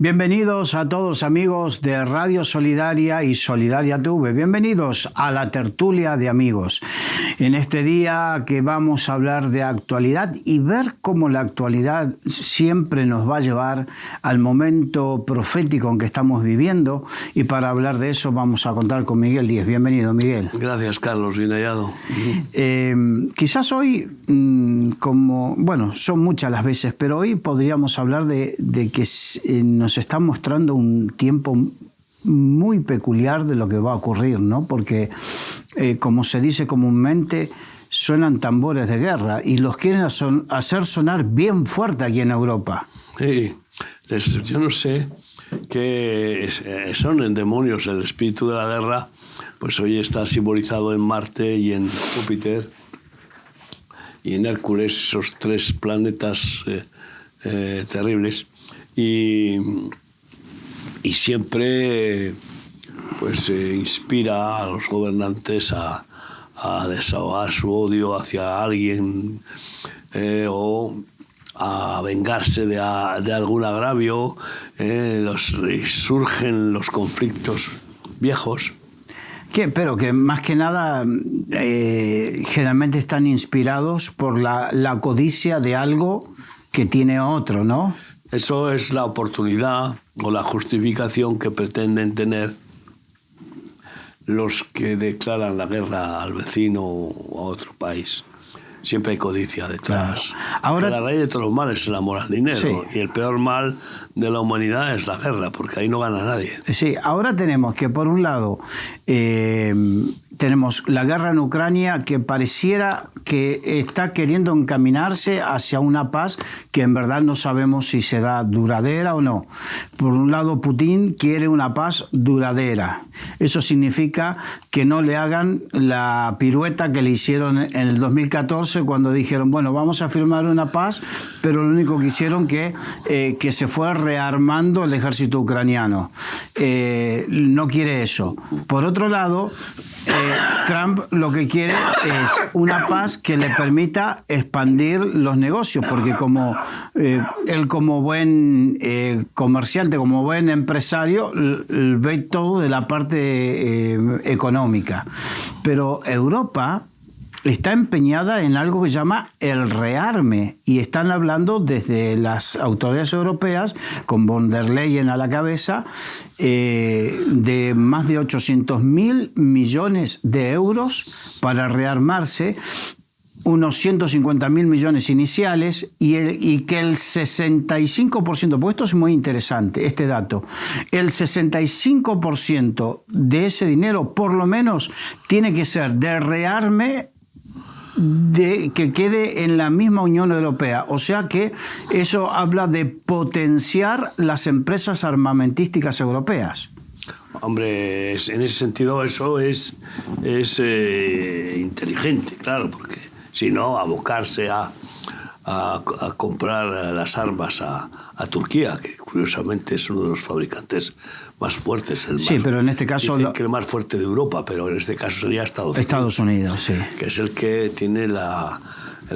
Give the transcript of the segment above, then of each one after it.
Bienvenidos a todos amigos de Radio Solidaria y Solidaria TV. Bienvenidos a la tertulia de amigos. En este día que vamos a hablar de actualidad y ver cómo la actualidad siempre nos va a llevar al momento profético en que estamos viviendo. Y para hablar de eso vamos a contar con Miguel Díez. Bienvenido, Miguel. Gracias, Carlos. Bien hallado. Quizás hoy, son muchas las veces, pero hoy podríamos hablar de que nos está mostrando un tiempo muy peculiar de lo que va a ocurrir, ¿no? Porque, como se dice comúnmente, suenan tambores de guerra y los quieren hacer sonar bien fuerte aquí en Europa. Sí, yo no sé qué son en demonios el espíritu de la guerra, pues hoy está simbolizado en Marte y en Júpiter y en Hércules, esos tres planetas terribles. Y siempre pues inspira a los gobernantes a desahogar su odio hacia alguien o a vengarse de algún agravio. Surgen los conflictos viejos. Pero que más que nada generalmente están inspirados por la codicia de algo que tiene otro, ¿no? Eso es la oportunidad o la justificación que pretenden tener los que declaran la guerra al vecino o a otro país. Siempre hay codicia detrás. Claro. Ahora, la raíz de todos los males es el amor al dinero. Sí. Y el peor mal de la humanidad es la guerra, porque ahí no gana nadie. Sí, ahora tenemos que, por un lado, tenemos la guerra en Ucrania, que pareciera que está queriendo encaminarse hacia una paz que en verdad no sabemos si será duradera o no. Por un lado, Putin quiere una paz duradera. Eso significa que no le hagan la pirueta que le hicieron en el 2014 cuando dijeron, bueno, vamos a firmar una paz, pero lo único que hicieron que se fue rearmando el ejército ucraniano. No quiere eso. Por otro lado, Trump lo que quiere es una paz que le permita expandir los negocios, porque él como buen comerciante, como buen empresario, ve todo de la parte económica. Pero Europa está empeñada en algo que se llama el rearme, y están hablando desde las autoridades europeas, con von der Leyen a la cabeza, de más de 800.000 millones de euros para rearmarse, unos 150.000 millones iniciales, y que el 65%, porque esto es muy interesante, este dato, el 65% de ese dinero, por lo menos, tiene que ser de rearme que quede en la misma Unión Europea. O sea que eso habla de potenciar las empresas armamentísticas europeas. Hombre, en ese sentido eso es inteligente, claro, porque si no, abocarse a comprar las armas a Turquía, que curiosamente es uno de los fabricantes más fuertes. Sí, pero en este caso... Dicen que el más fuerte de Europa, pero en este caso sería Estados Unidos, sí. Que es el que tiene el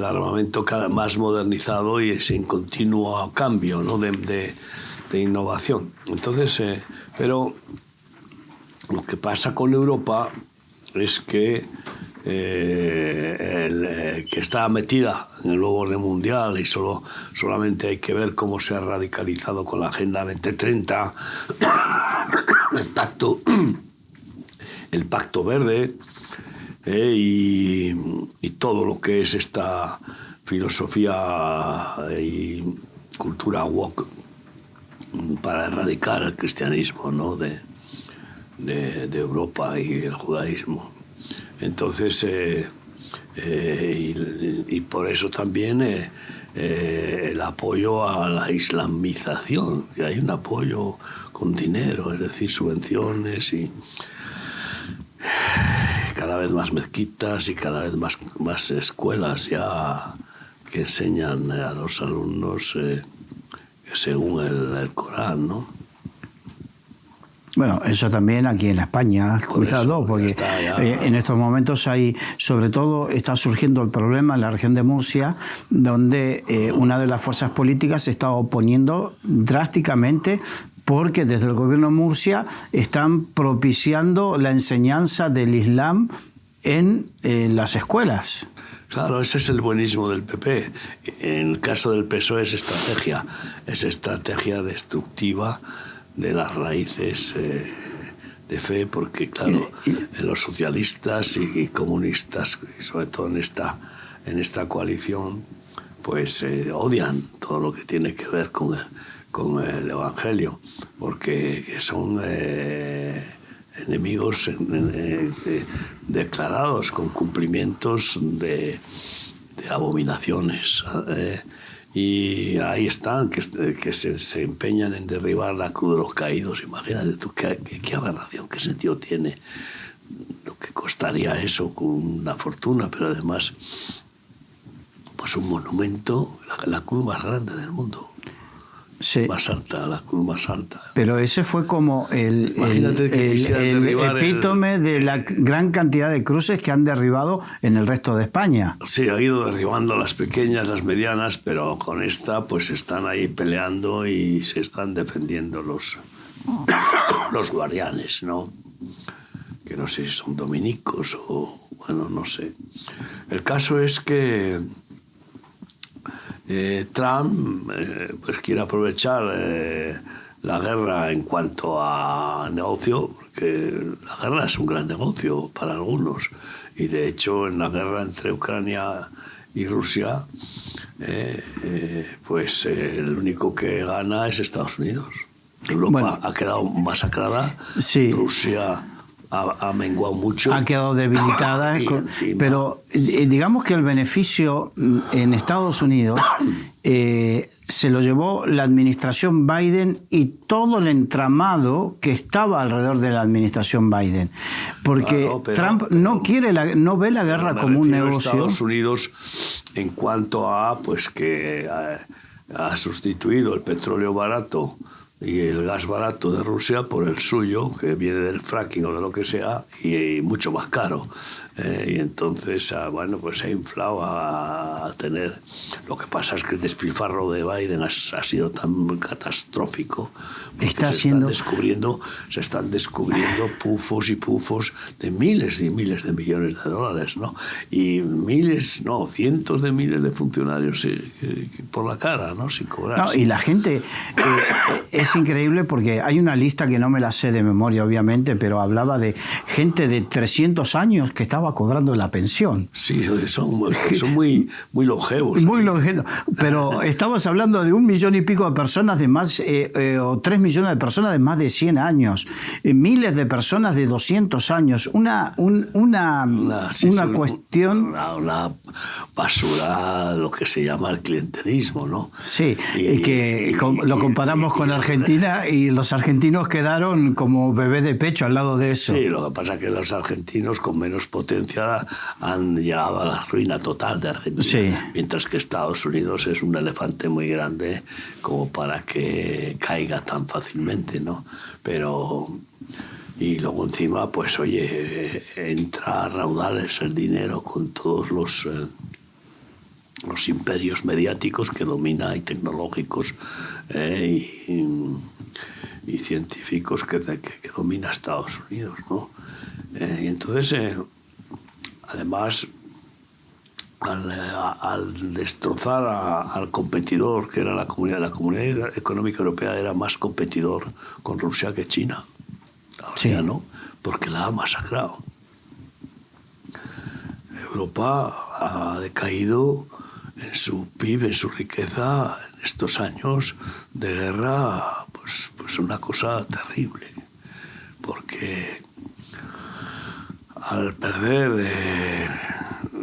armamento cada más modernizado y es en continuo cambio, ¿no? de innovación. Entonces, pero lo que pasa con Europa es que que está metida en el nuevo orden mundial y solamente hay que ver cómo se ha radicalizado con la Agenda 2030, el Pacto Verde, y todo lo que es esta filosofía y cultura woke para erradicar el cristianismo, ¿no? de Europa y el judaísmo. Entonces, y por eso también el apoyo a la islamización, que hay un apoyo con dinero, es decir, subvenciones y cada vez más mezquitas y cada vez más escuelas ya que enseñan a los alumnos según el Corán, ¿no? Bueno, eso también aquí en España, cuidado, porque en estos momentos sobre todo está surgiendo el problema en la región de Murcia, donde una de las fuerzas políticas se está oponiendo drásticamente porque desde el gobierno de Murcia están propiciando la enseñanza del Islam en las escuelas. Claro, ese es el buenismo del PP. En el caso del PSOE es estrategia destructiva de las raíces de fe, porque claro, los socialistas y comunistas, y sobre todo en esta coalición, pues odian todo lo que tiene que ver con el Evangelio, porque son enemigos declarados, con cumplimientos de abominaciones. Y ahí están, que se empeñan en derribar la cruz de los caídos. Imagínate tú qué aberración, qué sentido tiene, lo que costaría eso con una fortuna, pero además pues un monumento, la cruz más grande del mundo. Sí. Más alta, la cruz más alta. Pero ese fue como el epítome de la gran cantidad de cruces que han derribado en el resto de España. Sí, ha ido derribando las pequeñas, las medianas, pero con esta pues están ahí peleando y se están defendiendo los guardianes, ¿no? Que no sé si son dominicos o, bueno, no sé. El caso es que Trump pues quiere aprovechar la guerra en cuanto a negocio, porque la guerra es un gran negocio para algunos, y de hecho en la guerra entre Ucrania y Rusia pues el único que gana es Estados Unidos. Europa ha quedado masacrada, sí. Rusia ha menguado mucho. Ha quedado debilitada, pero digamos que el beneficio en Estados Unidos se lo llevó la administración Biden y todo el entramado que estaba alrededor de la administración Biden. Porque Trump no ve la guerra como un negocio. Estados Unidos en cuanto a pues que ha sustituido el petróleo barato y el gas barato de Rusia por el suyo, que viene del fracking o de lo que sea, y mucho más caro. Y entonces, bueno, pues se ha inflado a tener... Lo que pasa es que el despilfarro de Biden ha sido tan catastrófico. Se están descubriendo pufos y pufos de miles y miles de millones de dólares, ¿no? Y cientos de miles de funcionarios por la cara, ¿no? Sin cobrar. No, y la gente... es increíble porque hay una lista que no me la sé de memoria, obviamente, pero hablaba de gente de 300 años que estaba cobrando la pensión. Sí, son muy longevos. Muy longevos. Pero estamos hablando de 1 millón y pico de personas de más, o 3 millones de personas de más de 100 años, miles de personas de 200 años. Una cuestión... Una basura, lo que se llama el clientelismo, ¿no? Sí, lo comparamos con Argentina y los argentinos quedaron como bebés de pecho al lado de eso. Sí, lo que pasa es que los argentinos con menos potencia han llegado a la ruina total de Argentina. Sí. Mientras que Estados Unidos es un elefante muy grande como para que caiga tan fácilmente, ¿no? Pero... Y luego encima, pues oye, entra a raudales el dinero con todos los imperios mediáticos que domina y tecnológicos y científicos que domina Estados Unidos, ¿no? Y entonces, además, al destrozar al competidor, que era la Comunidad Económica Europea, era más competidor con Rusia que China. Ahora sí. Ya no, porque la ha masacrado. Europa ha decaído en su PIB, en su riqueza, en estos años de guerra, pues una cosa terrible. Porque al perder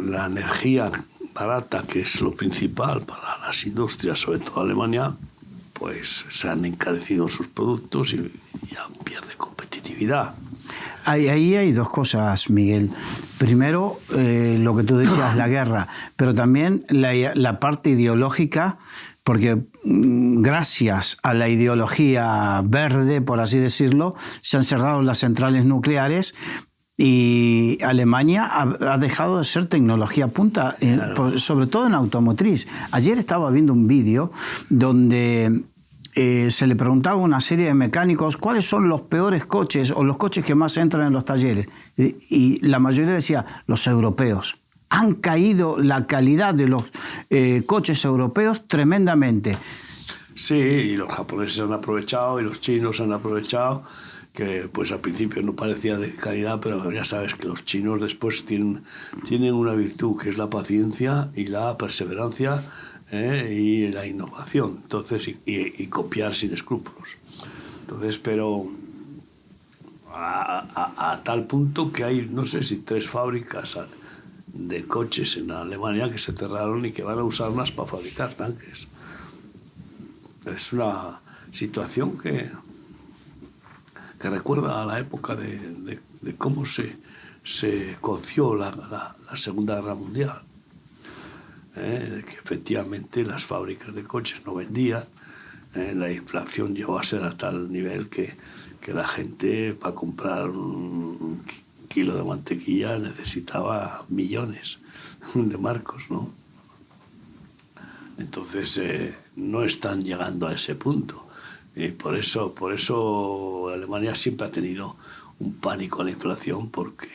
la energía barata, que es lo principal para las industrias, sobre todo Alemania, pues se han encarecido sus productos y ya pierde competitividad. Ahí hay dos cosas, Miguel. Primero, lo que tú decías, la guerra, pero también la parte ideológica, porque gracias a la ideología verde, por así decirlo, se han cerrado las centrales nucleares y Alemania ha dejado de ser tecnología punta, claro. Sobre todo en automotriz. Ayer estaba viendo un vídeo donde se le preguntaba a una serie de mecánicos cuáles son los peores coches o los coches que más entran en los talleres. Y la mayoría decía, los europeos. Han caído la calidad de los coches europeos tremendamente. Sí, y los japoneses han aprovechado y los chinos han aprovechado, que pues al principio no parecía de calidad, pero ya sabes que los chinos después tienen una virtud, que es la paciencia y la perseverancia, y la innovación, entonces, y copiar sin escrúpulos. Entonces, pero a tal punto que hay, no sé si 3 fábricas de coches en Alemania que se cerraron y que van a usarlas para fabricar tanques. Es una situación que recuerda a la época de cómo se coció la Segunda Guerra Mundial. De que efectivamente las fábricas de coches no vendían, la inflación llegó a ser a tal nivel que la gente para comprar un kilo de mantequilla necesitaba millones de marcos, ¿no? Entonces no están llegando a ese punto. Y por eso Alemania siempre ha tenido un pánico a la inflación, porque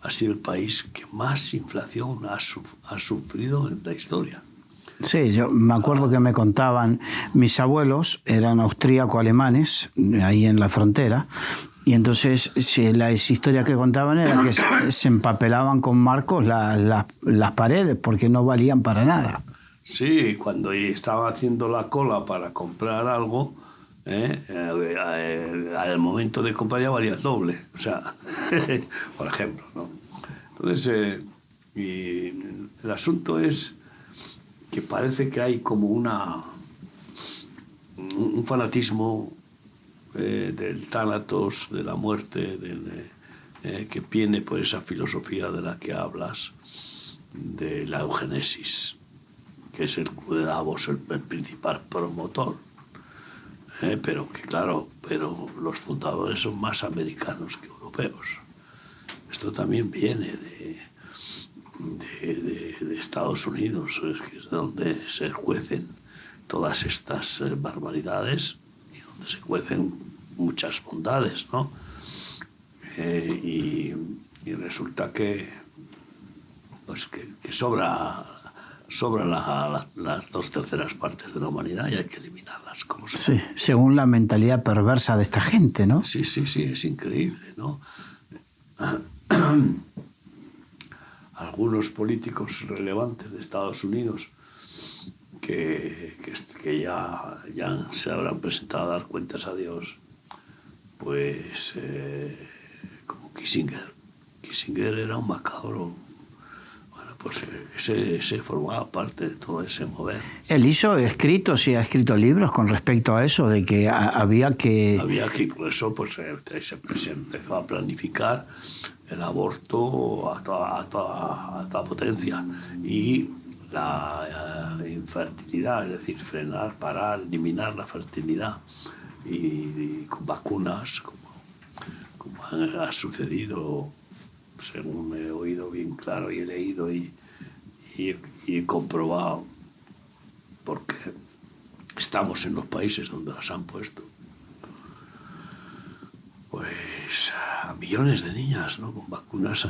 ha sido el país que más inflación ha sufrido en la historia. Sí, yo me acuerdo que me contaban, mis abuelos eran austríaco-alemanes, ahí en la frontera, y entonces las historias que contaban era que se empapelaban con marcos las paredes porque no valían para nada. Sí, cuando estaba haciendo la cola para comprar algo, al momento de comprar ya valía el doble, o sea, por ejemplo, ¿no? Entonces, y el asunto es que parece que hay como un fanatismo del tánatos, de la muerte, que viene por esa filosofía de la que hablas, de la eugenesis, que es el Club de Davos el principal promotor. Pero los fundadores son más americanos que europeos. Esto también viene de Estados Unidos, que es donde se cuecen todas estas barbaridades y donde se cuecen muchas bondades, ¿no? Y resulta que sobra las 2/3 partes de la humanidad y hay que eliminarlas. Como sí, según la mentalidad perversa de esta gente, ¿no? Sí, es increíble, ¿no? Algunos políticos relevantes de Estados Unidos que ya se habrán presentado a dar cuentas a Dios, pues como Kissinger. Kissinger era un macabro. Pues se formaba parte de todo ese mover. Él ha escrito libros con respecto a eso, de que había que, por eso pues, se empezó a planificar el aborto a toda potencia y la infertilidad, es decir, frenar, parar, eliminar la fertilidad y con vacunas, como ha sucedido, según he oído bien claro y he leído y he comprobado, porque estamos en los países donde las han puesto, pues a millones de niñas, ¿no? Con vacunas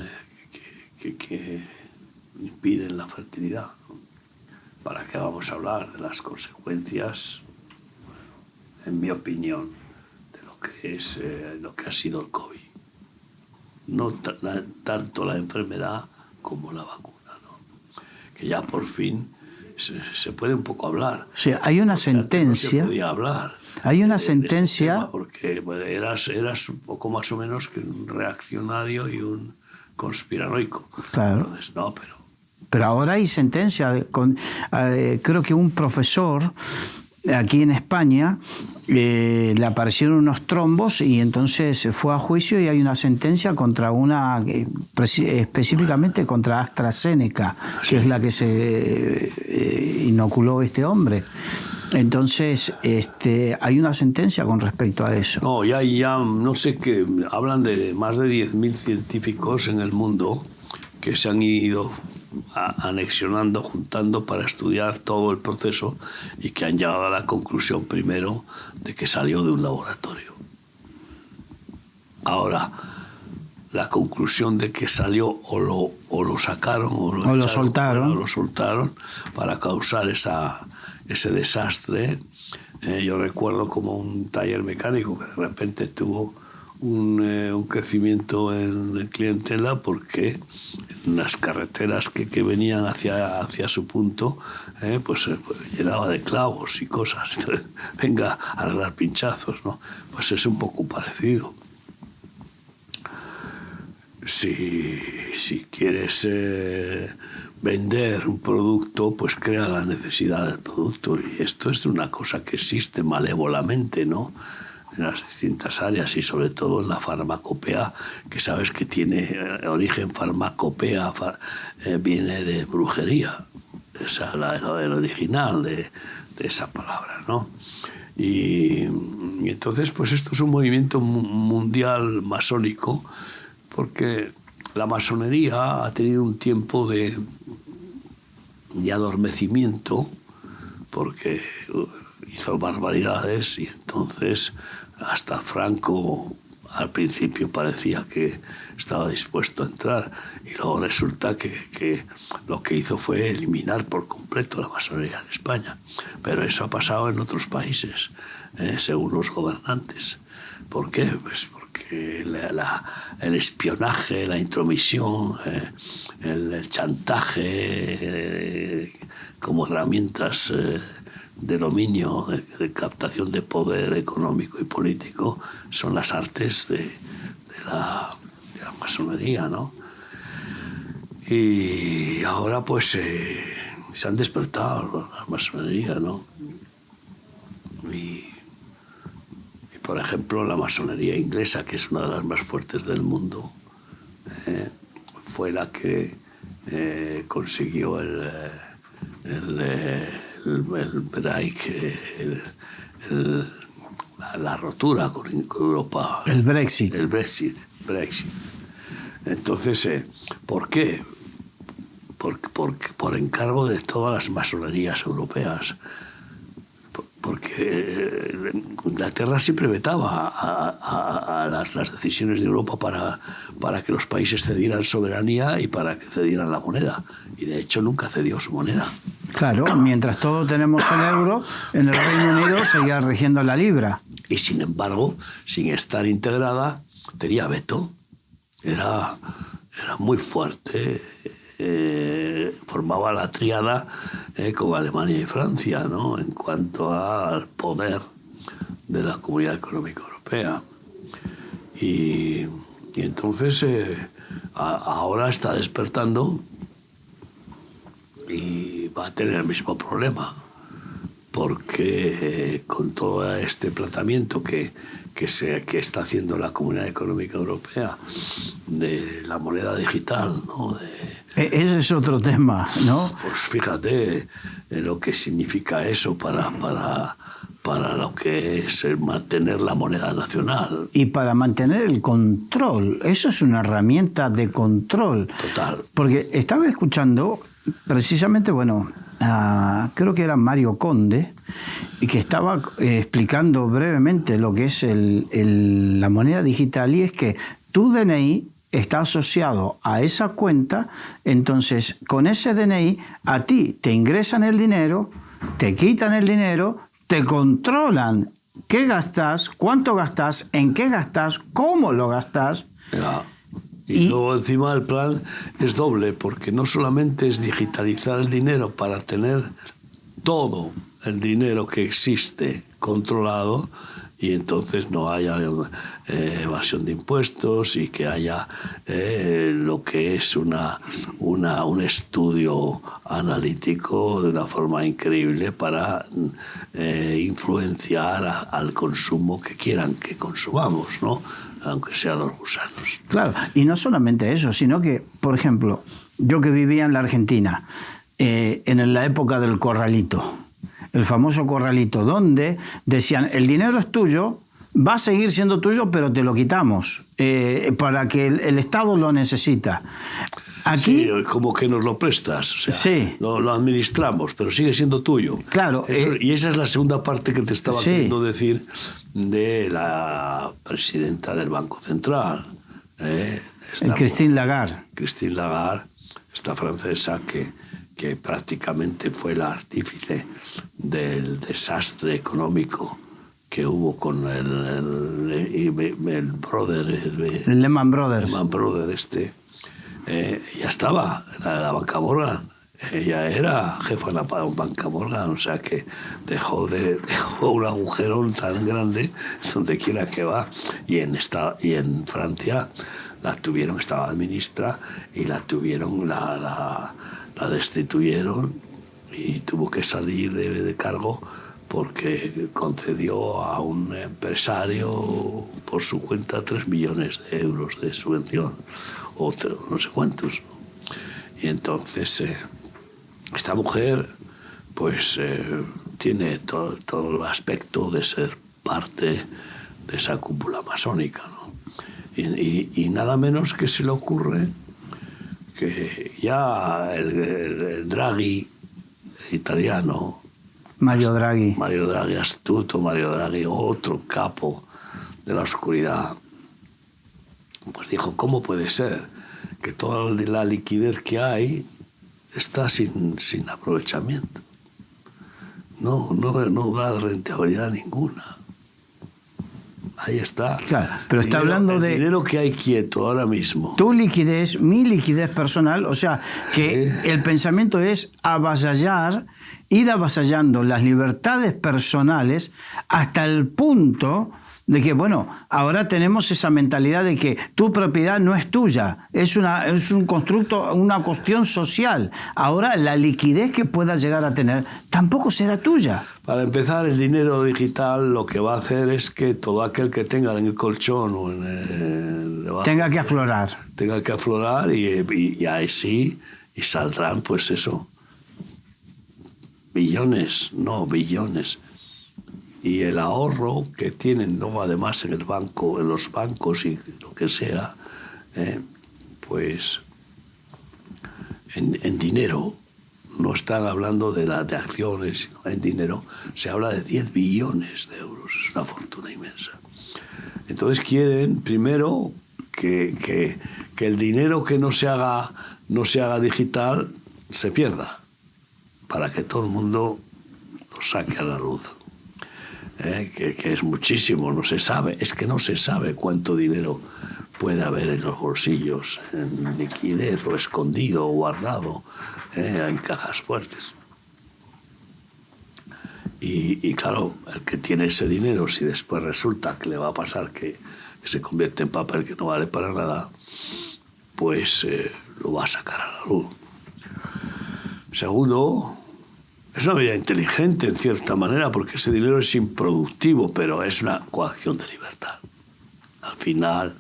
que impiden la fertilidad, ¿no? ¿Para qué vamos a hablar de las consecuencias, bueno, en mi opinión, de lo que ha sido el COVID? No tanto la enfermedad como la vacuna, ¿no? Que ya por fin se puede un poco hablar. Sí, hay una sentencia. No se podía hablar. Hay una sentencia. Tema, porque bueno, eras un poco más o menos que un reaccionario y un conspiranoico. Claro. Entonces, no, pero ahora hay sentencia. Creo que un profesor aquí en España le aparecieron unos trombos y entonces fue a juicio y hay una sentencia contra específicamente contra AstraZeneca, que es la que se inoculó este hombre. Entonces hay una sentencia con respecto a eso. No, ya no sé qué, hablan de más de 10.000 científicos en el mundo que se han ido anexionando, juntando para estudiar todo el proceso y que han llegado a la conclusión primero de que salió de un laboratorio. Ahora, la conclusión de que salió o lo sacaron o lo soltaron para causar ese desastre. Yo recuerdo como un taller mecánico que de repente tuvo un crecimiento en clientela porque en las carreteras que venían hacia su punto pues llenaba de clavos y cosas. Entonces, venga a arreglar pinchazos, ¿no? Pues es un poco parecido. Si quieres vender un producto, pues crea la necesidad del producto. Y esto es una cosa que existe malévolamente, ¿no?, en las distintas áreas y sobre todo en la farmacopea, que sabes que tiene origen farmacopea, viene de brujería. Esa es el original de esa palabra, ¿no? Y entonces, pues esto es un movimiento mundial masónico, porque la masonería ha tenido un tiempo de adormecimiento, porque hizo barbaridades y entonces hasta Franco al principio parecía que estaba dispuesto a entrar y luego resulta que lo que hizo fue eliminar por completo la masonería en España. Pero eso ha pasado en otros países, según los gobernantes. ¿Por qué? Pues porque el espionaje, la intromisión, el chantaje como herramientas de dominio, de captación de poder económico y político son las artes de la masonería, ¿no? Y ahora pues se han despertado la masonería, ¿no? Y por ejemplo la masonería inglesa, que es una de las más fuertes del mundo, fue la que consiguió el break, la rotura con Europa. El Brexit. El Brexit. Entonces, ¿por qué? Por encargo de todas las masonerías europeas. Porque Inglaterra siempre vetaba a las decisiones de Europa para que los países cedieran soberanía y para que cedieran la moneda. Y de hecho nunca cedió su moneda. Claro, mientras todos tenemos el euro, en el Reino Unido seguía rigiendo la libra. Y sin embargo, sin estar integrada, tenía veto. Era muy fuerte. Formaba la tríada con Alemania y Francia, ¿no?, en cuanto al poder de la Comunidad Económica Europea. Y entonces ahora está despertando y va a tener el mismo problema, porque con todo este planteamiento que está haciendo la Comunidad Económica Europea de la moneda digital, ¿no?, ese es otro tema, ¿no? Pues fíjate lo que significa eso para lo que es mantener la moneda nacional. Y para mantener el control. Eso es una herramienta de control. Total. Porque estaba escuchando precisamente, creo que era Mario Conde, y que estaba explicando brevemente lo que es la moneda digital, y es que tu DNI está asociado a esa cuenta, entonces con ese DNI a ti te ingresan el dinero, te quitan el dinero, te controlan qué gastas, cuánto gastas, en qué gastas, cómo lo gastas. Ya. Y luego encima el plan es doble, porque no solamente es digitalizar el dinero para tener todo el dinero que existe controlado, y entonces no haya evasión de impuestos y que haya lo que es un estudio analítico de una forma increíble para influenciar al consumo que quieran que consumamos, ¿no?, aunque sean los gusanos. Claro, y no solamente eso, sino que, por ejemplo, yo que vivía en la Argentina, en la época del corralito, el famoso corralito, donde decían, el dinero es tuyo, va a seguir siendo tuyo, pero te lo quitamos, para que el Estado lo necesita. Aquí, sí, como que nos lo prestas, o sea, sí, lo administramos, pero sigue siendo tuyo. Claro. Y esa es la segunda parte que te estaba Sí. queriendo decir de la presidenta del Banco Central, Christine Lagarde. Christine Lagarde, esta francesa que prácticamente fue la artífice del desastre económico que hubo con el Lehman Brothers. Lehman Brothers ella estaba, la Banca Morgan. Ella era jefa de la Banca Morgan, o sea que dejó un agujerón tan grande donde quiera que va. Y en Francia la tuvieron, estaba ministra, y la tuvieron, la destituyeron y tuvo que salir de cargo porque concedió a un empresario por su cuenta 3 millones de euros de subvención, o no sé cuántos. Y entonces esta mujer pues tiene todo el aspecto de ser parte de esa cúpula masónica, ¿no? Y nada menos que se le ocurre que ya el Draghi italiano, Mario Draghi, astuto Mario Draghi, otro capo de la oscuridad, pues dijo, ¿cómo puede ser que toda la liquidez que hay está sin aprovechamiento? No da rentabilidad ninguna. Ahí está. Claro, pero está hablando de dinero que hay quieto ahora mismo. Tu liquidez, mi liquidez personal, o sea, que sí. El pensamiento es ir avasallando las libertades personales hasta el punto de que, bueno, ahora tenemos esa mentalidad de que tu propiedad no es tuya, es un constructo, una cuestión social. Ahora la liquidez que puedas llegar a tener tampoco será tuya. Para empezar, el dinero digital lo que va a hacer es que todo aquel que tenga en el colchón o debajo, tenga que aflorar. Y ahí sí, y saldrán pues eso, billones. Y el ahorro que tienen, ¿no?, además en el banco, en los bancos y lo que sea, pues en dinero, no están hablando de acciones, sino en dinero, se habla de 10 billones de euros, es una fortuna inmensa. Entonces quieren, primero, que el dinero que no se haga digital se pierda, para que todo el mundo lo saque a la luz. Que es muchísimo, no se sabe cuánto dinero puede haber en los bolsillos, en liquidez o escondido o guardado en cajas fuertes. Y claro, el que tiene ese dinero, si después resulta que le va a pasar que se convierte en papel que no vale para nada, pues lo va a sacar a la luz. Segundo, es una medida inteligente en cierta manera, porque ese dinero es improductivo, pero es una coacción de libertad. Al final,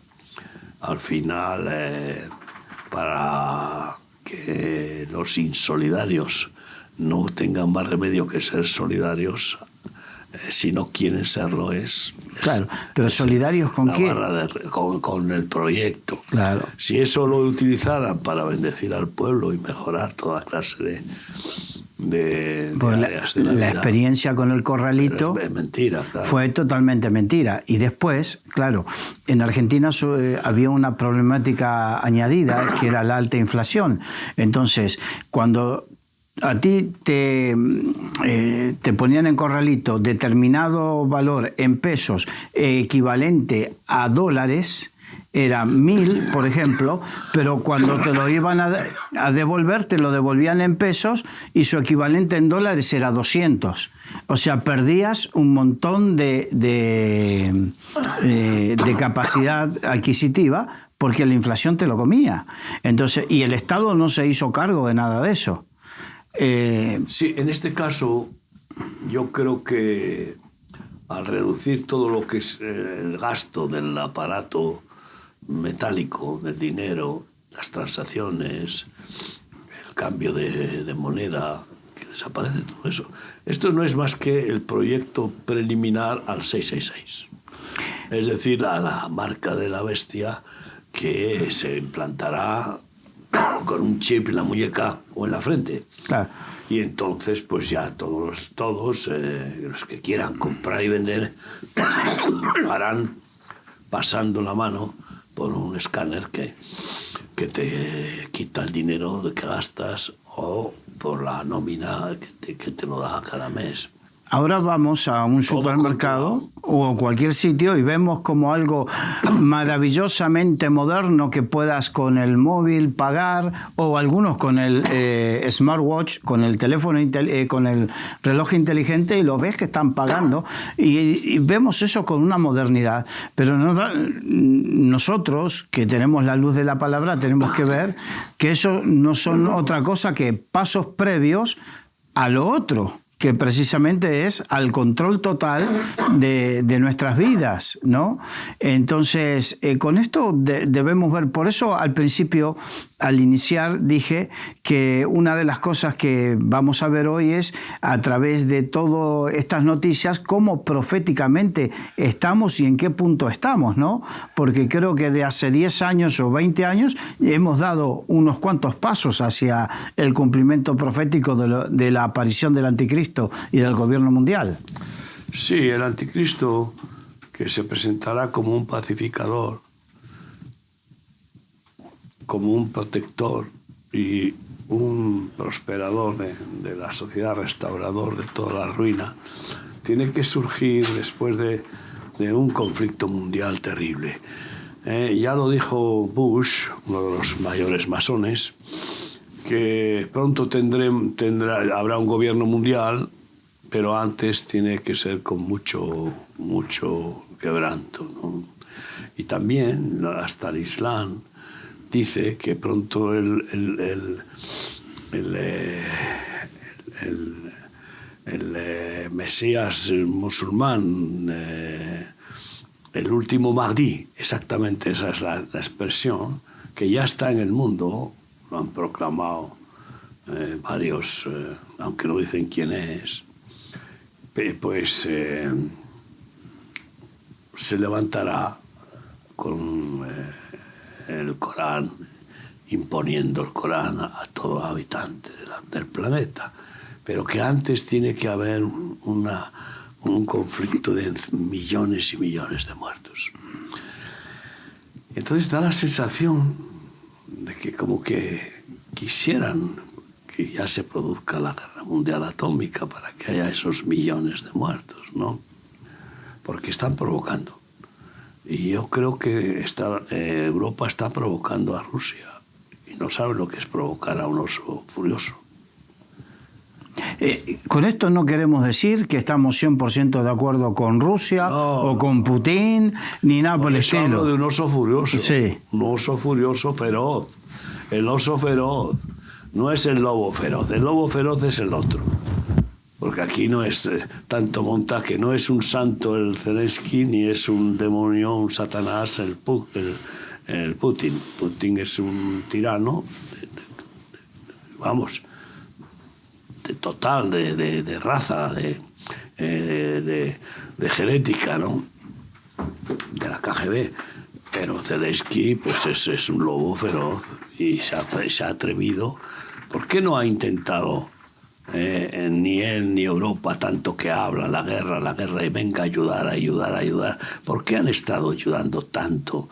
para que los insolidarios no tengan más remedio que ser solidarios, si no quieren serlo claro, pero solidarios ¿con qué? Con el proyecto. Claro. Si eso lo utilizaran para bendecir al pueblo y mejorar toda clase de la experiencia con el corralito es mentira, claro. Fue totalmente mentira. Y después, claro, en Argentina había una problemática añadida, que era la alta inflación. Entonces, cuando a ti te ponían en corralito determinado valor en pesos equivalente a dólares, era 1.000, por ejemplo, pero cuando te lo iban a devolver, te lo devolvían en pesos y su equivalente en dólares era 200. O sea, perdías un montón de capacidad adquisitiva porque la inflación te lo comía. Entonces, y el Estado no se hizo cargo de nada de eso. Sí, en este caso yo creo que al reducir todo lo que es el gasto del aparato metálico, del dinero, las transacciones, el cambio de moneda, que desaparece todo eso. Esto no es más que el proyecto preliminar al 666. es decir, a la marca de la bestia que se implantará con un chip en la muñeca o en la frente. Claro. Y entonces, pues ya todos los que quieran comprar y vender harán pasando la mano por un escáner que te quita el dinero que gastas o por la nómina que te lo da cada mes. Ahora vamos a un supermercado o cualquier sitio y vemos como algo maravillosamente moderno que puedas con el móvil pagar, o algunos con el smartwatch, con el teléfono, con el reloj inteligente, y lo ves que están pagando y vemos eso con una modernidad. Pero nosotros, que tenemos la luz de la palabra, tenemos que ver que eso no son otra cosa que pasos previos a lo otro, que precisamente es al control total de nuestras vidas, ¿no? Entonces, con esto debemos ver. Por eso, al principio, al iniciar, dije que una de las cosas que vamos a ver hoy es, a través de todas estas noticias, cómo proféticamente estamos y en qué punto estamos, ¿no? Porque creo que de hace 10 años o 20 años hemos dado unos cuantos pasos hacia el cumplimiento profético de la aparición del anticristo y del gobierno mundial. Sí, el anticristo, que se presentará como un pacificador, como un protector y un prosperador de la sociedad, restaurador de toda la ruina, tiene que surgir después de un conflicto mundial terrible. Ya lo dijo Bush, uno de los mayores masones, que pronto habrá un gobierno mundial, pero antes tiene que ser con mucho quebranto, ¿no? Y también hasta el Islam dice que pronto el Mesías musulmán, el último Mahdi, exactamente esa es la expresión, que ya está en el mundo. Lo han proclamado varios, aunque no dicen quién es, pues se levantará con el Corán, imponiendo el Corán a todo habitante del planeta, pero que antes tiene que haber un conflicto de millones y millones de muertos. Entonces da la sensación de que como que quisieran que ya se produzca la guerra mundial atómica para que haya esos millones de muertos, ¿no? Porque están provocando. Y yo creo que Europa está provocando a Rusia y no sabe lo que es provocar a un oso furioso. Con esto no queremos decir que estamos 100% de acuerdo con Rusia o con Putin, ni nada por el estilo. Hablo de un oso furioso. Sí. Un oso furioso feroz. El oso feroz no es el lobo feroz. El lobo feroz es el otro. Porque aquí no es tanto montaje, no es un santo el Zelensky, ni es un demonio, un Satanás el Putin. Putin es un tirano, total, de raza, de genética, ¿no? De la KGB. Pero Zelensky pues es un lobo feroz y se ha atrevido. ¿Por qué no ha intentado ni él ni Europa, tanto que habla la guerra, y venga a ayudar? ¿Por qué han estado ayudando tanto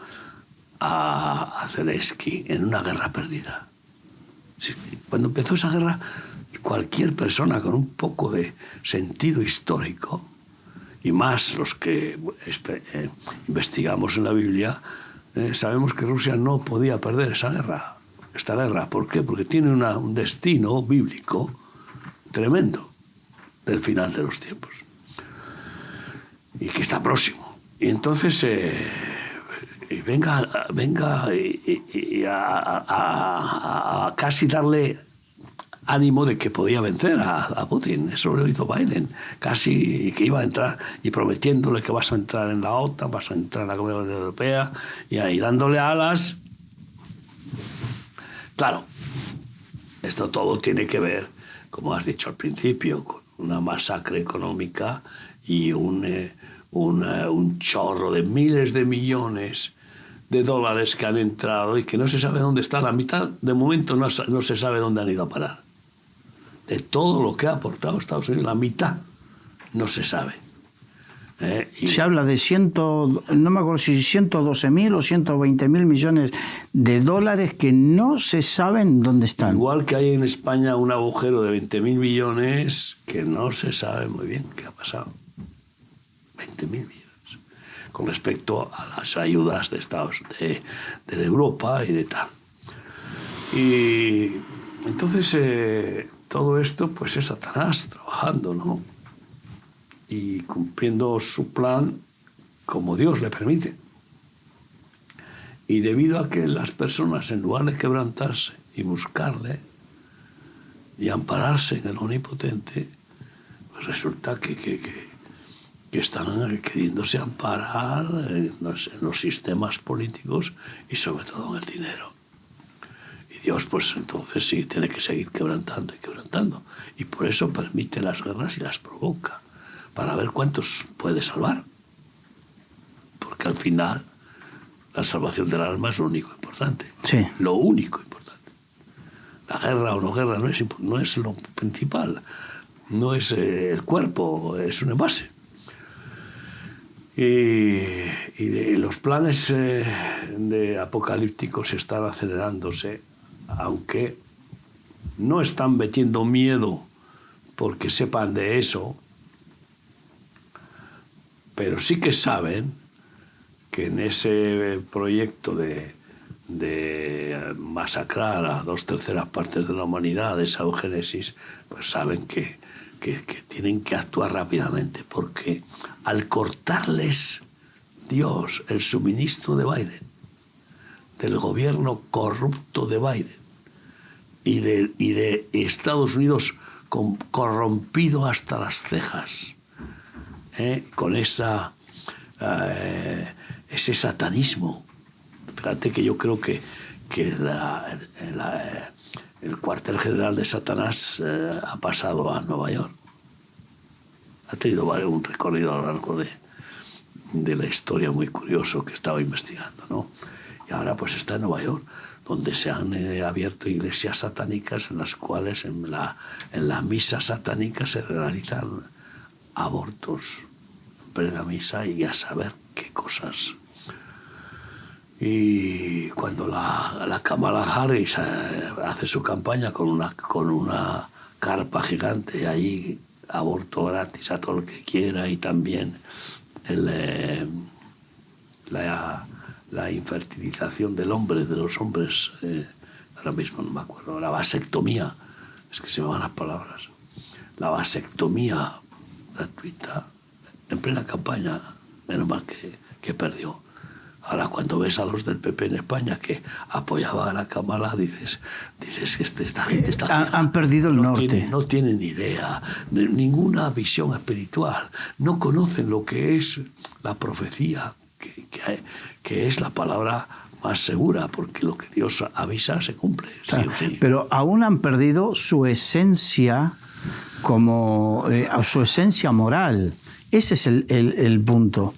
a Zelensky en una guerra perdida? Cuando empezó esa guerra, cualquier persona con un poco de sentido histórico, y más los que investigamos en la Biblia, sabemos que Rusia no podía perder esta guerra. ¿Por qué? Porque tiene un destino bíblico tremendo del final de los tiempos y que está próximo. Y entonces venga a casi darle ánimo de que podía vencer a Putin. Eso lo hizo Biden, casi que iba a entrar, y prometiéndole que vas a entrar en la OTAN, vas a entrar en la Comunidad Europea, y ahí dándole alas. Claro, esto todo tiene que ver, como has dicho al principio, con una masacre económica y un un chorro de miles de millones de dólares que han entrado y que no se sabe dónde está. La mitad, de momento, no se sabe dónde han ido a parar. De todo lo que ha aportado Estados Unidos, la mitad no se sabe. Se habla de no me acuerdo si 112.000 o 120.000 millones de dólares que no se saben dónde están. Igual que hay en España un agujero de 20.000 millones que no se sabe muy bien qué ha pasado. 20.000 millones. Con respecto a las ayudas de Europa y de tal. Y entonces todo esto pues es Satanás trabajando, ¿no? Y cumpliendo su plan como Dios le permite. Y debido a que las personas, en lugar de quebrantarse y buscarle y ampararse en el Omnipotente, pues resulta que están queriéndose amparar en los sistemas políticos y sobre todo en el dinero. Y Dios, pues entonces sí, tiene que seguir quebrantando y quebrantando. Y por eso permite las guerras y las provoca, para ver cuántos puede salvar. Porque al final la salvación del alma es lo único importante. Sí. Lo único importante. La guerra o no guerra no es lo principal. No es el cuerpo, es un envase. Y los planes de apocalípticos están acelerándose, aunque no están metiendo miedo porque sepan de eso, pero sí que saben que en ese proyecto de masacrar a 2/3 partes de la humanidad, de esa eugénesis, pues saben que tienen que actuar rápidamente, porque al cortarles Dios el suministro de Biden, del gobierno corrupto de Biden y de Estados Unidos corrompido hasta las cejas, con ese satanismo. Fíjate que yo creo que el cuartel general de Satanás ha pasado a Nueva York. Ha tenido un recorrido a lo largo de la historia muy curioso que estaba investigando, ¿no? Y ahora pues está en Nueva York, donde se han abierto iglesias satánicas en las cuales en la misa satánica se realizan abortos en plena misa y a saber qué cosas. Y cuando la Kamala Harris hace su campaña con una carpa gigante, allí aborto gratis a todo el que quiera, y también la infertilización de los hombres, ahora mismo no me acuerdo, la vasectomía, es que se me van las palabras, la vasectomía gratuita en plena campaña, menos mal que perdió. Ahora, cuando ves a los del PP en España que apoyaban a la Kamala, dices que esta gente está... Han perdido el norte. No tienen idea, ninguna visión espiritual. No conocen lo que es la profecía, que es la palabra más segura, porque lo que Dios avisa se cumple. Claro, sí o sí. Pero aún han perdido su esencia su esencia moral. Ese es el punto.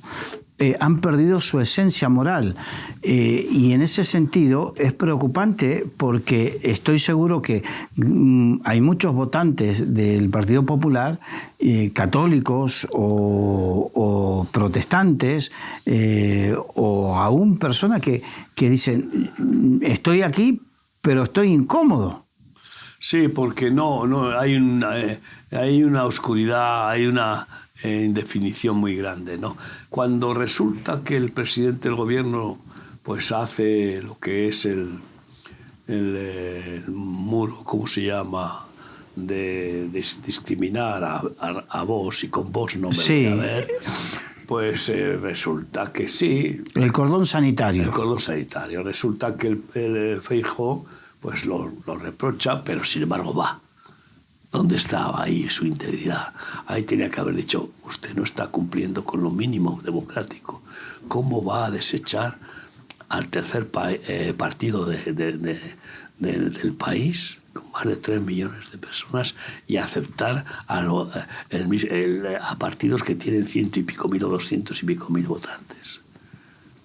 Han perdido su esencia moral, y en ese sentido es preocupante, porque estoy seguro que hay muchos votantes del Partido Popular, católicos o protestantes, o aún personas que dicen estoy aquí pero estoy incómodo. Sí, porque no hay una oscuridad, hay una indefinición muy grande, ¿no? Cuando resulta que el presidente del gobierno pues hace lo que es el muro, ¿cómo se llama?, de discriminar a vos, y con vos no me voy a ver, pues resulta que sí. El cordón sanitario. El cordón sanitario. Resulta que el Feijóo pues lo reprocha, pero sin embargo va. ¿Dónde estaba ahí su integridad? Ahí tenía que haber dicho, usted no está cumpliendo con lo mínimo democrático. ¿Cómo va a desechar al tercer partido del país con más de 3 millones de personas y aceptar a partidos que tienen 100 y pico mil o 200 y pico mil votantes.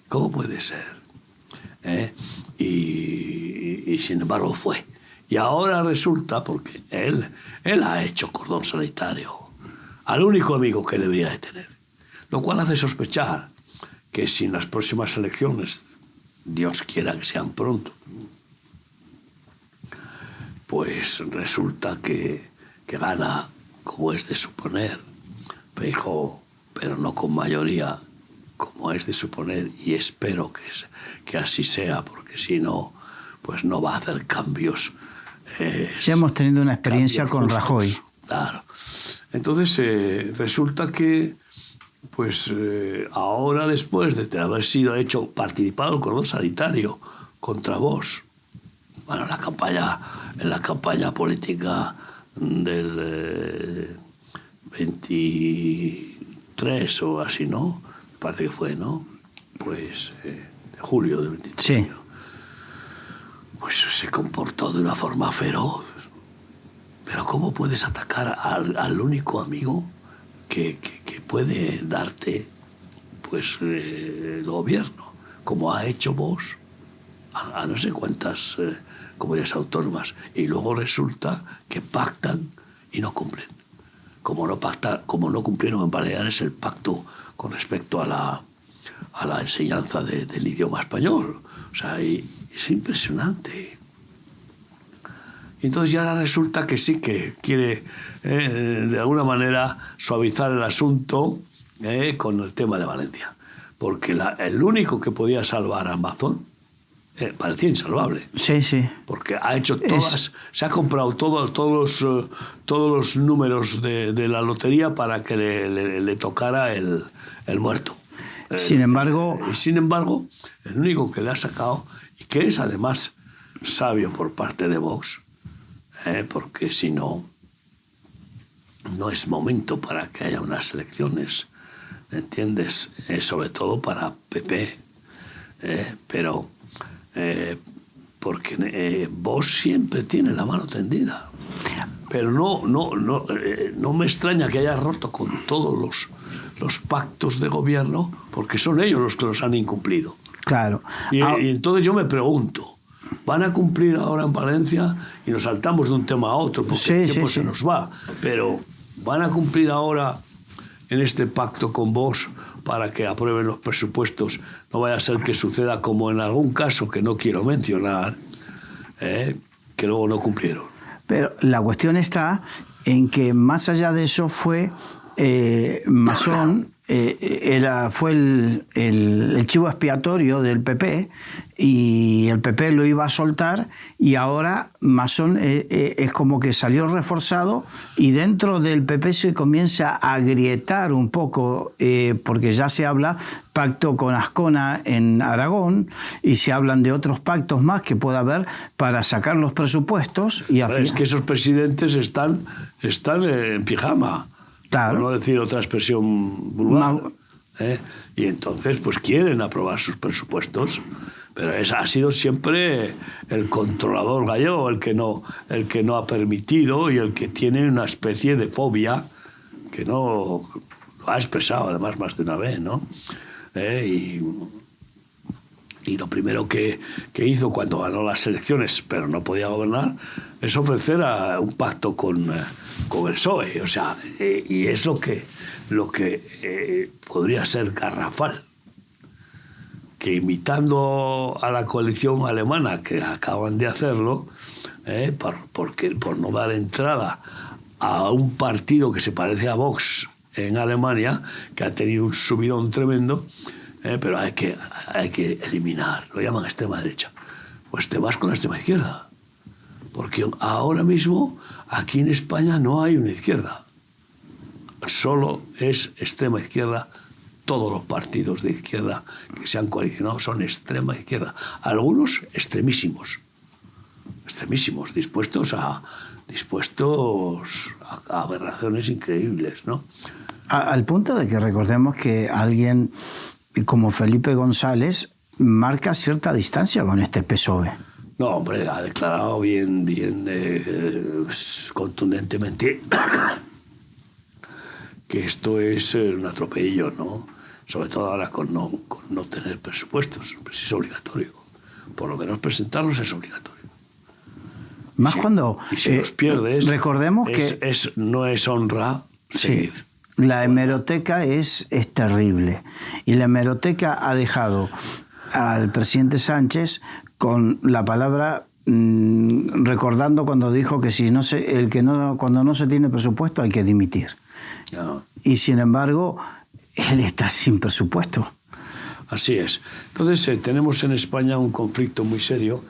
¿Cómo puede ser? Y sin embargo fue. Y ahora resulta, porque él ha hecho cordón sanitario al único amigo que debería de tener, lo cual hace sospechar que si en las próximas elecciones, Dios quiera que sean pronto, pues resulta que gana, como es de suponer, Feijóo, pero no con mayoría, como es de suponer, y espero que así sea, porque si no, pues no va a hacer cambios. Ya hemos tenido una experiencia con Rajoy. Claro. Entonces resulta que pues ahora, después de haber sido participado el cordón sanitario contra Vox, bueno, en la campaña política del 23 o así, ¿no? Parece que fue, ¿no? Pues de julio del 23. Sí. Pues se comportó de una forma feroz. Pero ¿cómo puedes atacar al único amigo que puede darte pues el gobierno, como ha hecho Vox a no sé cuántas comunidades autónomas, y luego resulta que pactan y no cumplen, como no cumplieron en Baleares el pacto con respecto a la enseñanza del idioma español? O sea, es impresionante. Entonces ya resulta que sí que quiere de alguna manera suavizar el asunto con el tema de Valencia, porque el único que podía salvar a Amazon parecía insalvable. Sí, sí. Porque ha hecho se ha comprado todos los números de la lotería para que le tocara el muerto. Sin embargo, el único que le ha sacado, y que es además sabio por parte de Vox, porque si no, no es momento para que haya unas elecciones, ¿entiendes? Sobre todo para PP, pero porque Vox siempre tiene la mano tendida. Pero no me extraña que haya roto con todos los pactos de gobierno, porque son ellos los que los han incumplido. Claro. Y entonces yo me pregunto, ¿van a cumplir ahora en Valencia? Y nos saltamos de un tema a otro porque el tiempo se nos va. Pero ¿van a cumplir ahora en este pacto con Vox para que aprueben los presupuestos? No vaya a ser que suceda como en algún caso que no quiero mencionar, que luego no cumplieron. Pero la cuestión está en que más allá de eso fue Masón. Fue el chivo expiatorio del PP, y el PP lo iba a soltar, y ahora Masón es como que salió reforzado, y dentro del PP se comienza a agrietar un poco, porque ya se habla pacto con Azcona en Aragón, y se hablan de otros pactos más que pueda haber para sacar los presupuestos. Y es que esos presidentes están en pijama. Claro. Por no decir otra expresión vulgar. Y entonces pues quieren aprobar sus presupuestos, pero ha sido siempre el controlador gallego el que no ha permitido, y el que tiene una especie de fobia que no lo ha expresado además más de una vez, ¿no? Y lo primero que hizo cuando ganó las elecciones, pero no podía gobernar, es ofrecer un pacto con el PSOE. O sea, y es lo que podría ser garrafal. Que imitando a la coalición alemana, que acaban de hacerlo, por no dar entrada a un partido que se parece a Vox en Alemania, que ha tenido un subidón tremendo, pero hay que eliminar, lo llaman extrema derecha. Pues te vas con la extrema izquierda, porque ahora mismo aquí en España no hay una izquierda, solo es extrema izquierda. Todos los partidos de izquierda que se han coalicionado son extrema izquierda, algunos extremísimos, dispuestos a aberraciones increíbles, ¿no? Al punto de que recordemos que alguien como Felipe González marca cierta distancia con este PSOE. No, hombre, ha declarado bien contundentemente que esto es un atropello, ¿no? Sobre todo ahora con no tener presupuestos, pues es obligatorio. Por lo menos presentarlos es obligatorio. Más cuando... Y si los pierdes, recordemos que... no es honra seguir. Sí, la hemeroteca es terrible. Y la hemeroteca ha dejado al presidente Sánchez con la palabra... recordando cuando dijo que cuando no se tiene presupuesto hay que dimitir. No. Y sin embargo, él está sin presupuesto. Así es. Entonces tenemos en España un conflicto muy serio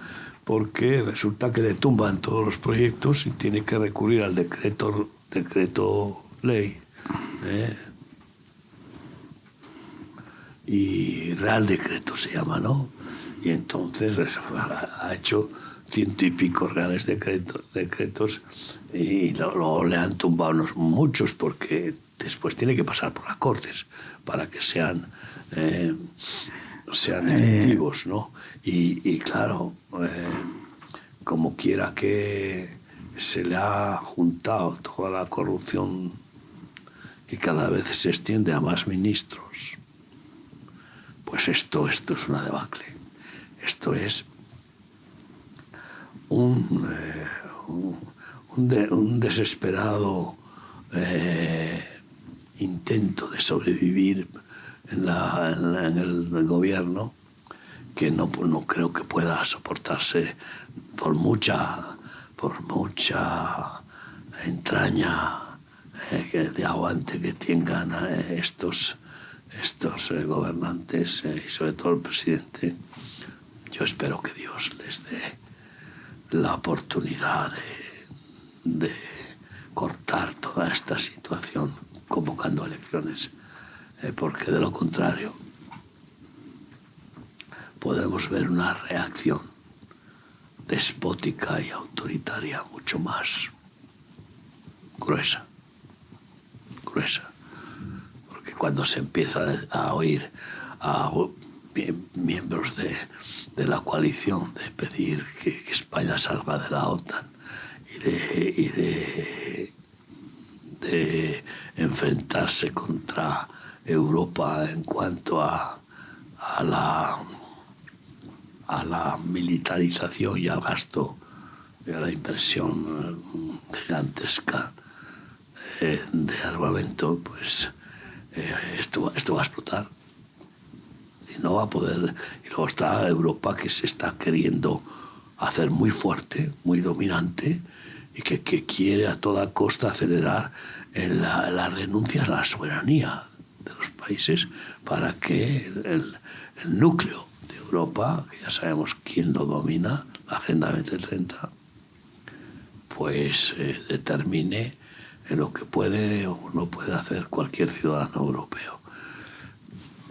porque resulta que le tumban todos los proyectos y tiene que recurrir al decreto ley y Real Decreto se llama, ¿no? Y entonces ha hecho 100 y pico reales decretos y luego le han tumbado muchos porque después tiene que pasar por las Cortes para que sean efectivos, ¿no? Y claro, como quiera que se le ha juntado toda la corrupción que cada vez se extiende a más ministros, pues esto es una debacle. Esto es un desesperado intento de sobrevivir en el gobierno que no creo que pueda soportarse por mucha entraña de aguante que tengan estos gobernantes y sobre todo el presidente. Yo espero que Dios les dé la oportunidad de cortar toda esta situación convocando elecciones, porque de lo contrario podemos ver una reacción despótica y autoritaria mucho más gruesa. Porque cuando se empieza a oír a miembros de la coalición de pedir que España salga de la OTAN y de enfrentarse contra Europa en cuanto a la militarización y al gasto y a la inversión gigantesca de armamento, pues esto va a explotar y no va a poder. Y luego está Europa, que se está queriendo hacer muy fuerte, muy dominante, y que quiere a toda costa acelerar la renuncia a la soberanía de los países para que el núcleo de Europa, que ya sabemos quién lo domina, la Agenda 2030, pues determine lo que puede o no puede hacer cualquier ciudadano europeo.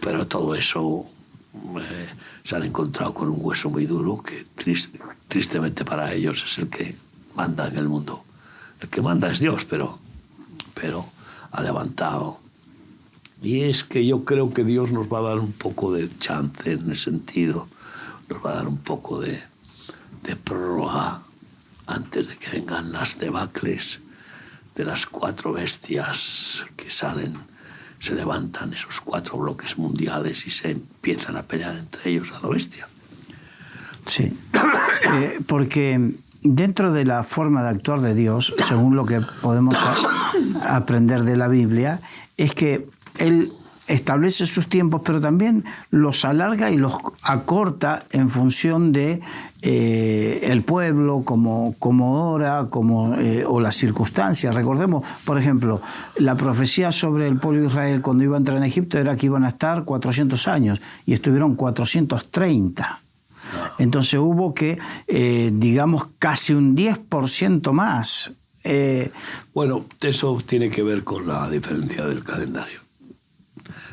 Pero todo eso se han encontrado con un hueso muy duro que tristemente para ellos es el que manda en el mundo. El que manda es Dios, pero ha levantado. Y es que yo creo que Dios nos va a dar un poco de chance en ese sentido, nos va a dar un poco de prórroga antes de que vengan las debacles de las 4 bestias que salen, se levantan esos 4 bloques mundiales y se empiezan a pelear entre ellos a lo bestia. Sí, porque dentro de la forma de actuar de Dios, según lo que podemos aprender de la Biblia, es que Él establece sus tiempos, pero también los alarga y los acorta en función de el pueblo, como ora, o las circunstancias. Recordemos, por ejemplo, la profecía sobre el pueblo de Israel cuando iba a entrar en Egipto era que iban a estar 400 años y estuvieron 430. Entonces hubo que, digamos, casi un 10% más. Bueno, eso tiene que ver con la diferencia del calendario.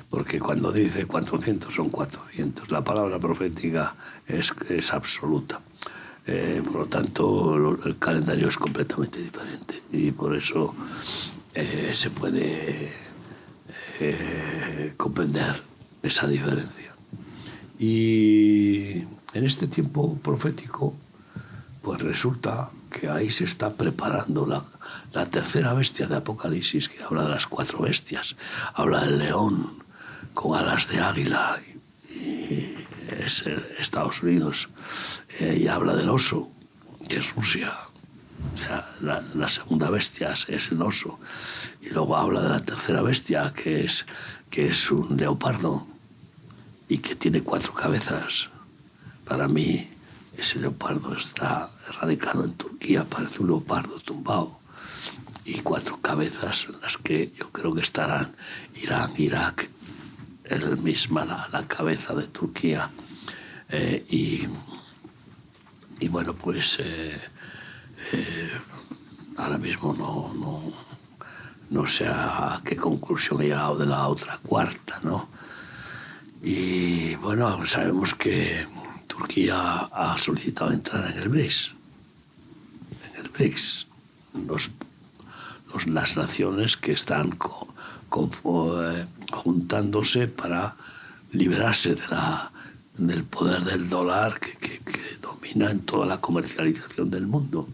Porque cuando dice 400 son 400. La palabra profética es absoluta. Por lo tanto, el calendario es completamente diferente. Y por eso se puede comprender esa diferencia. Y en este tiempo profético, pues resulta que ahí se está preparando la tercera bestia de Apocalipsis, que habla de las 4 bestias. Habla del león con alas de águila, y es Estados Unidos, y habla del oso, que es Rusia. O sea, la segunda bestia es el oso. Y luego habla de la tercera bestia, que es un leopardo y que tiene 4 cabezas. Para mí, ese leopardo está radicado en Turquía, parece un leopardo tumbado. Y 4 cabezas en las que yo creo que estarán Irán, Irak, él misma, la cabeza de Turquía. Y bueno, pues ahora mismo no sé a qué conclusión he llegado de la otra cuarta, ¿no? Y bueno, sabemos que Turquía ha solicitado entrar en el BRICS. En el BRICS, las naciones que están juntándose para liberarse del poder del dólar que domina en toda la comercialización del mundo.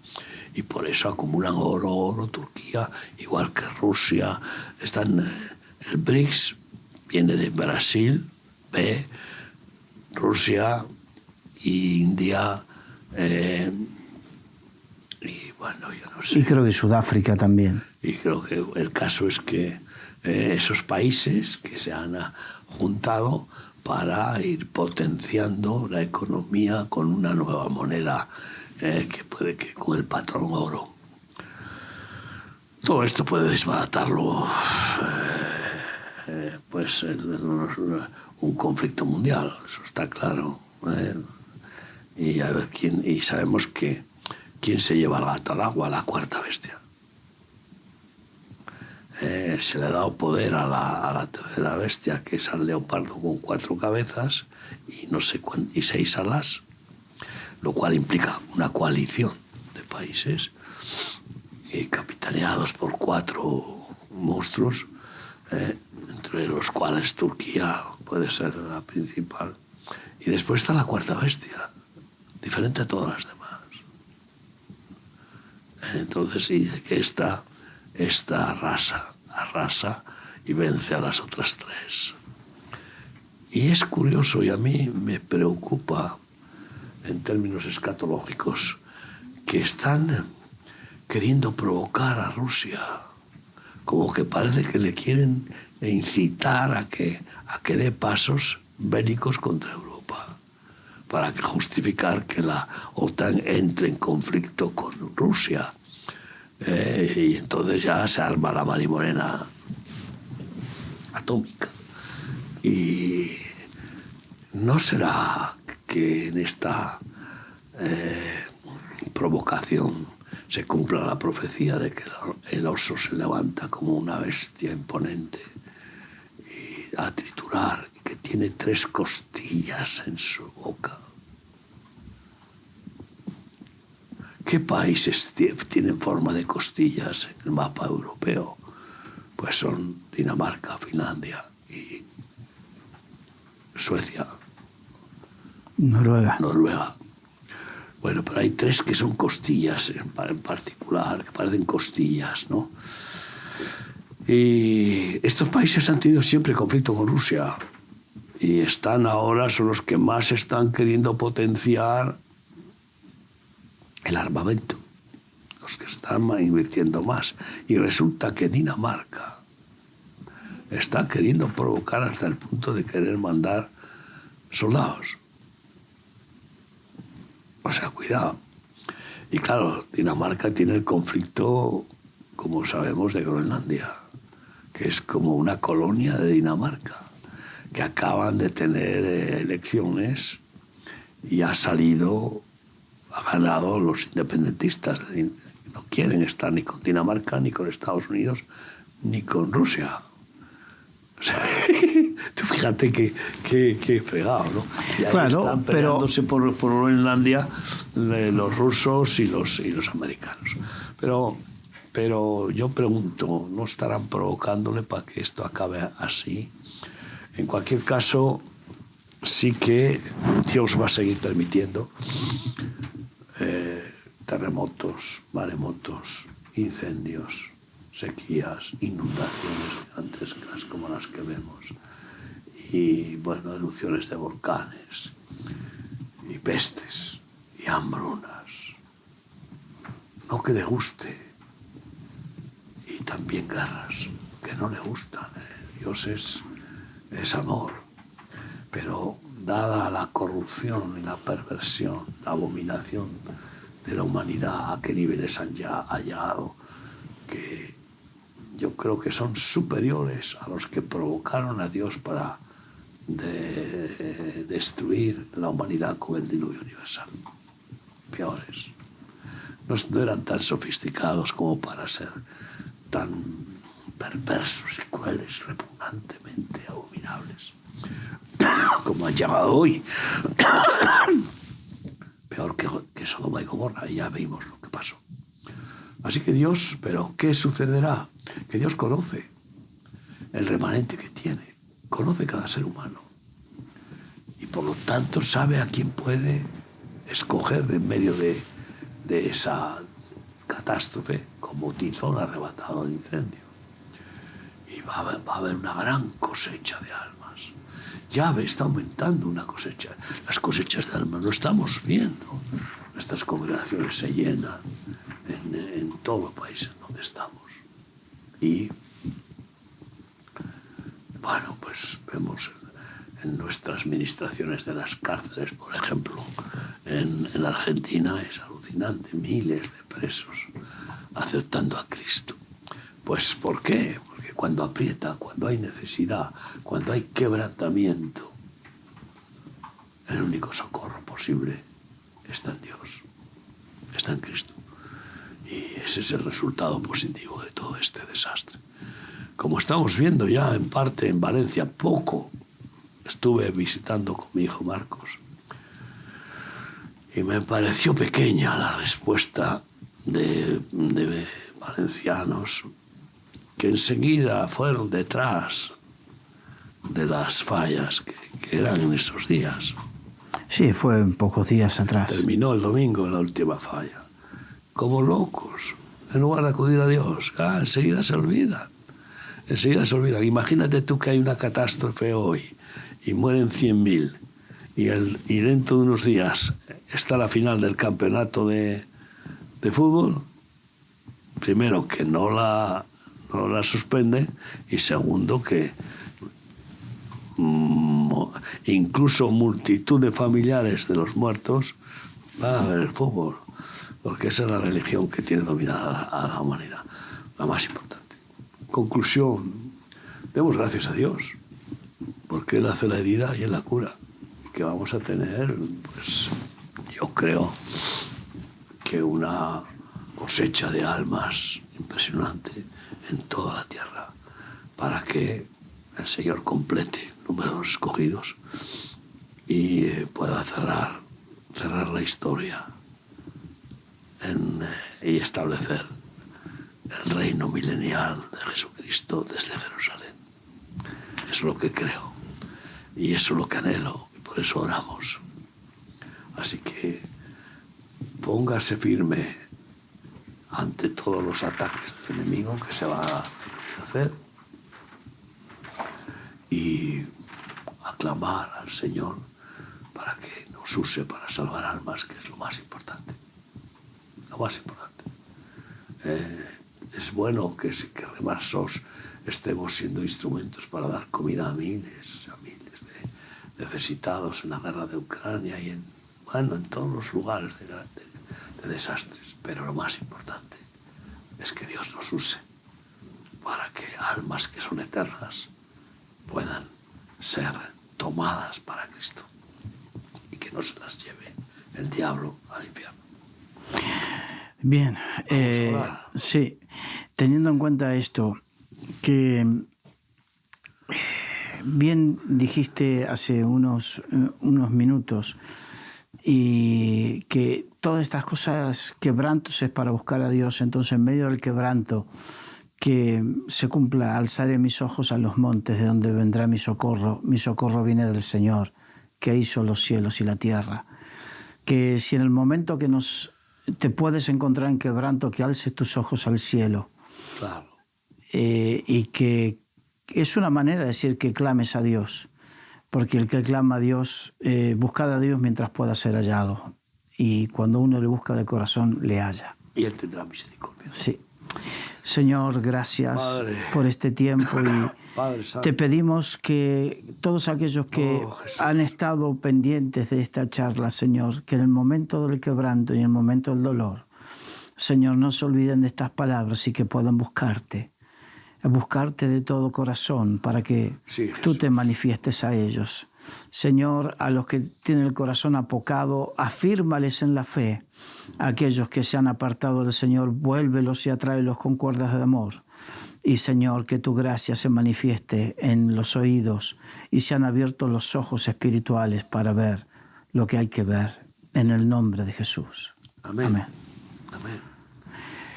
Y por eso acumulan oro, Turquía, igual que Rusia. El BRICS viene de Brasil, Rusia, India, y bueno, yo no sé. Y creo que Sudáfrica también. Y creo que el caso es que esos países que se han juntado para ir potenciando la economía con una nueva moneda que puede que con el patrón oro. Todo esto puede desbaratarlo pues un conflicto mundial, eso está claro. Y a ver y sabemos que quién se lleva el gato al agua, la cuarta bestia. Se le ha dado poder a la tercera bestia, que es al leopardo con 4 cabezas y no sé y 6 alas, lo cual implica una coalición de países capitaneados por 4 monstruos, entre los cuales Turquía puede ser la principal. Y después está la cuarta bestia, diferente a todas las demás. Entonces dice que esta arrasa y vence a las otras 3. Y es curioso, y a mí me preocupa en términos escatológicos, que están queriendo provocar a Rusia, como que parece que le quieren incitar a que dé pasos bélicos contra Europa, para justificar que la OTAN entre en conflicto con Rusia. Y entonces ya se arma la marimorena atómica. Y no será que en esta provocación se cumpla la profecía de que el oso se levanta como una bestia imponente y a triturar, y que tiene 3 costillas en su boca. ¿Qué países tienen forma de costillas en el mapa europeo? Pues son Dinamarca, Finlandia y Suecia. Noruega. Bueno, pero hay 3 que son costillas en particular, que parecen costillas, ¿no? Y estos países han tenido siempre conflicto con Rusia y son los que más están queriendo potenciar el armamento, los que están invirtiendo más. Y resulta que Dinamarca está queriendo provocar hasta el punto de querer mandar soldados. O sea, cuidado. Y claro, Dinamarca tiene el conflicto, como sabemos, de Groenlandia, que es como una colonia de Dinamarca, que acaban de tener elecciones y ha ganado los independentistas. No quieren estar ni con Dinamarca, ni con Estados Unidos, ni con Rusia. O sea, tú fíjate qué fregado, ¿no? Y ahí claro, están peleándose por Groenlandia los rusos y los americanos. Pero yo pregunto, ¿no estarán provocándole para que esto acabe así? En cualquier caso, sí que Dios va a seguir permitiendo terremotos, maremotos, incendios, sequías, inundaciones gigantescas como las que vemos, y bueno, erupciones de volcanes, y pestes, y hambrunas. No que le guste, y también guerras que no le gustan. Dios es amor, pero dada la corrupción y la perversión, la abominación de la humanidad, a qué niveles han ya hallado, que yo creo que son superiores a los que provocaron a Dios para destruir la humanidad con el diluvio universal. Peores. No eran tan sofisticados como para ser tan perversos y crueles, repugnantemente abominables, como han llegado hoy. Peor que Sodoma y Gomorra, y ya vimos lo que pasó. Así que Dios, pero ¿qué sucederá? Que Dios conoce el remanente que tiene, conoce cada ser humano, y por lo tanto sabe a quién puede escoger de en medio de esa catástrofe, como tizón arrebatado al incendio. Y va a haber una gran cosecha de almas. Yahvé está aumentando una cosecha. Las cosechas de almas lo estamos viendo. Nuestras congregaciones se llenan en todos los países donde estamos. Y bueno, pues vemos en nuestras ministraciones de las cárceles, por ejemplo, en Argentina es alucinante, miles de presos aceptando a Cristo. Pues ¿por qué? Porque cuando aprieta, cuando hay necesidad, cuando hay quebrantamiento, el único socorro posible está en Dios, está en Cristo. Y ese es el resultado positivo de todo este desastre. Como estamos viendo ya en parte en Valencia, poco estuve visitando con mi hijo Marcos y me pareció pequeña la respuesta de valencianos que enseguida fueron detrás de las fallas que eran en esos días. Sí, fue pocos días atrás. Terminó el domingo la última falla. Como locos, en lugar de acudir a Dios, enseguida se olvidan. Enseguida se olvidan. Imagínate tú que hay una catástrofe hoy y mueren 100.000 y dentro de unos días está la final del campeonato de fútbol. Primero, que no la suspenden, y segundo, que incluso multitud de familiares de los muertos van a ver el fútbol, porque esa es la religión que tiene dominada a la humanidad, la más importante. Conclusión, demos gracias a Dios, porque Él hace la herida y Él la cura, y que vamos a tener, pues yo creo que una cosecha de almas impresionante en toda la tierra, para que el Señor complete el número de los escogidos y pueda cerrar la historia y establecer el reino milenial de Jesucristo desde Jerusalén. Eso es lo que creo y eso es lo que anhelo, y por eso oramos. Así que póngase firme ante todos los ataques del enemigo que se va a hacer y aclamar al Señor para que nos use para salvar almas, que es lo más importante. Lo más importante. Es bueno que remarsos estemos siendo instrumentos para dar comida a miles de necesitados en la guerra de Ucrania y en todos los lugares de desastres. Pero lo más importante es que Dios nos use para que almas que son eternas puedan ser tomadas para Cristo y que no se las lleve el diablo al infierno. Bien, sí, teniendo en cuenta esto, que bien dijiste hace unos minutos, y que todas estas cosas, quebrantos, es para buscar a Dios. Entonces, en medio del quebranto, que se cumpla: alzaré mis ojos a los montes, de donde vendrá mi socorro. Mi socorro viene del Señor, que hizo los cielos y la tierra. Que si en el momento que nos te puedes encontrar en quebranto, que alces tus ojos al cielo. Claro. Y que es una manera de decir que clames a Dios, porque el que clama a Dios, buscad a Dios mientras pueda ser hallado, y cuando uno le busca de corazón, le halla. Y Él tendrá misericordia. Sí. Señor, gracias Padre, por este tiempo, y Padre Santo, te pedimos que todos aquellos que Jesús, han estado pendientes de esta charla, Señor, que en el momento del quebranto y en el momento del dolor, Señor, no se olviden de estas palabras y que puedan buscarte de todo corazón para que sí, tú Jesús, te manifiestes a ellos. Señor, a los que tienen el corazón apocado, afírmales en la fe. A aquellos que se han apartado del Señor, vuélvelos y atráelos con cuerdas de amor. Y Señor, que tu gracia se manifieste en los oídos y sean abiertos los ojos espirituales para ver lo que hay que ver. En el nombre de Jesús. amén. Amén. Amén.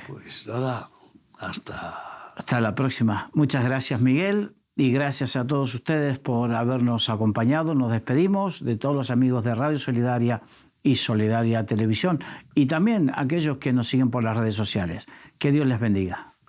Pues nada, Hasta la próxima. Muchas gracias, Miguel, y gracias a todos ustedes por habernos acompañado. Nos despedimos de todos los amigos de Radio Solidaria y Solidaria Televisión, y también aquellos que nos siguen por las redes sociales. Que Dios les bendiga.